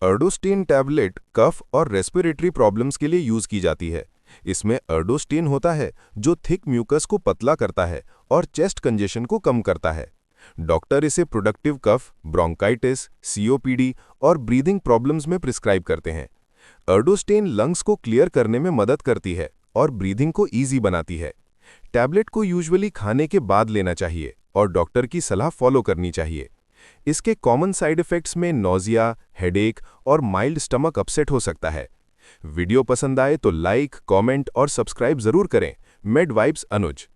अर्डोस्टेन tablet कफ और respiratory problems के लिए यूज की जाती है। इसमें अर्डोस्टेन होता है जो थिक म्यूकस को पतला करता है और चेस्ट कंजेशन को कम करता है। डॉक्टर इसे प्रोडक्टिव कफ, ब्रोंकाइटिस, सीओपीडी और ब्रीदिंग प्रॉब्लम्स में प्रिस्क्राइब करते हैं। अर्डोस्टेन लंग्स को क्लियर करने में मदद करती है और ब्रीदिंग को ईजी बनाती है। टैबलेट को यूजुअली खाने के बाद लेना चाहिए और डॉक्टर की सलाह फॉलो करनी चाहिए। इसके कॉमन साइड इफेक्ट्स में नोजिया, हेडेक और माइल्ड स्टमक अपसेट हो सकता है। वीडियो पसंद आए तो लाइक, कमेंट और सब्सक्राइब जरूर करें। मेड वाइब्स अनुज।